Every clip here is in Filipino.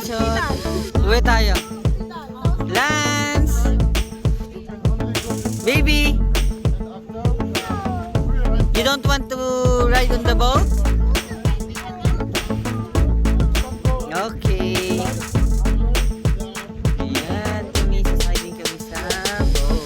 parachute. Uwi tayo. Lance! Baby! You don't want to ride on the boat? Okay. Ayan, kami sasaydin kami sa boat.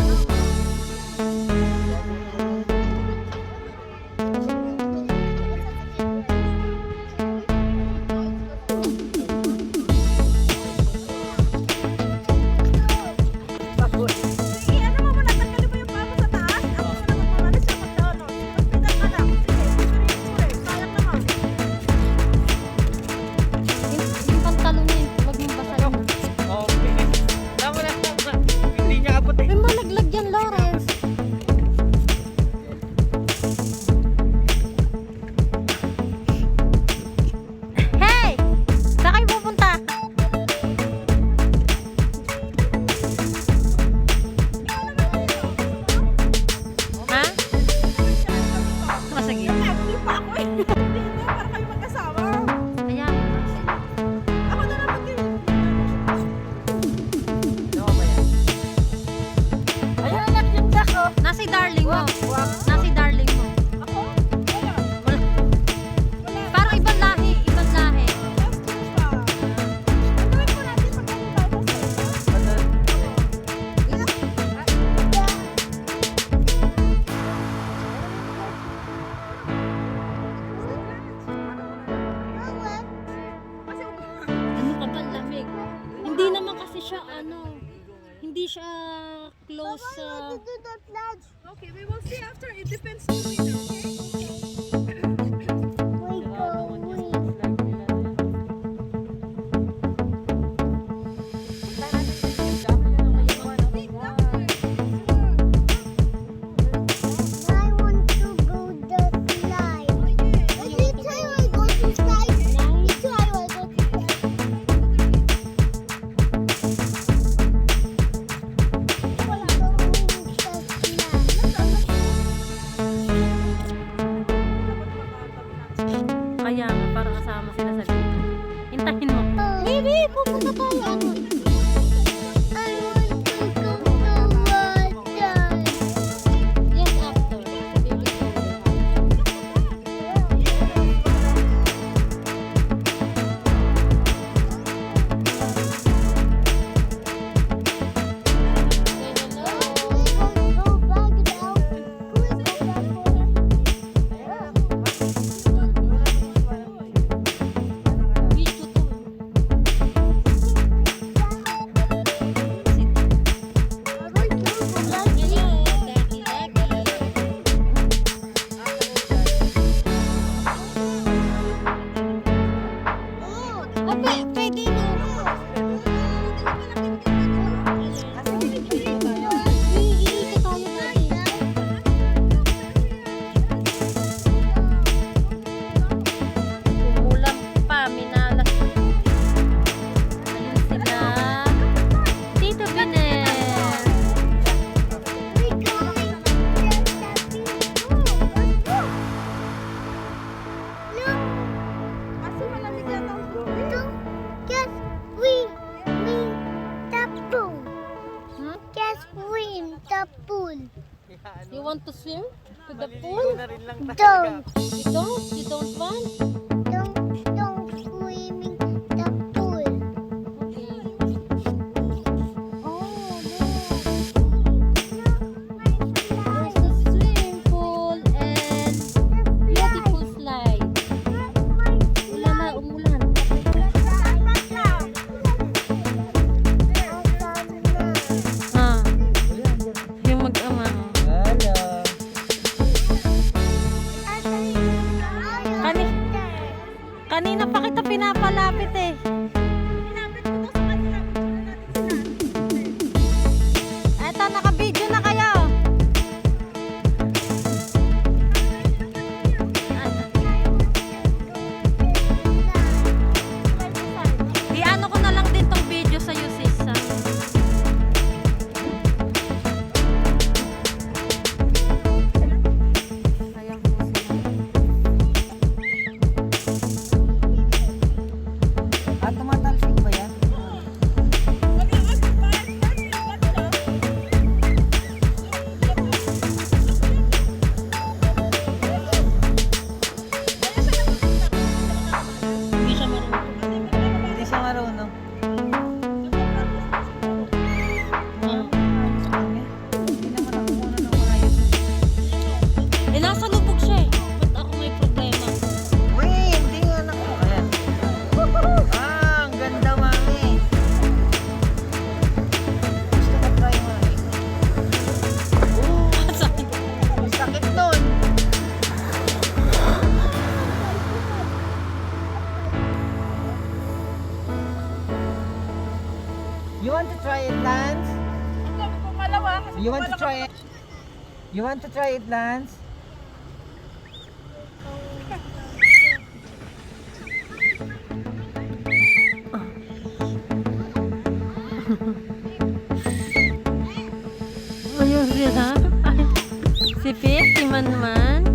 Nasi darling mo. Nasi darling mo. Ako? Wala. Parang ibang lahi. Ibang lahi. Gawin po natin pag Ano ka ba, lamig? Hindi naman kasi siya hindi siya close sa... Okay, we will see after. It depends on the winner, okay? Kaya nga, para kasama sila sa video. Hintahin mo. Baby, pupunta tayo. Ano? Yes, after. Baby, pwede na. Umulan pa, minalas. Ayun sila. Tito Bines. Kasi malamig yan ang tubig. You want to swim to the pool? Na rin lang Don't. You don't? You don't want? Okay. Oh, no. There's a swimming pool and beautiful slide. Ulala, umulan. Ah, yung mag-ama. Hello. Kani, You want to try it? You want to try it, Lance? Ayun sila. Si Pip, si Manman.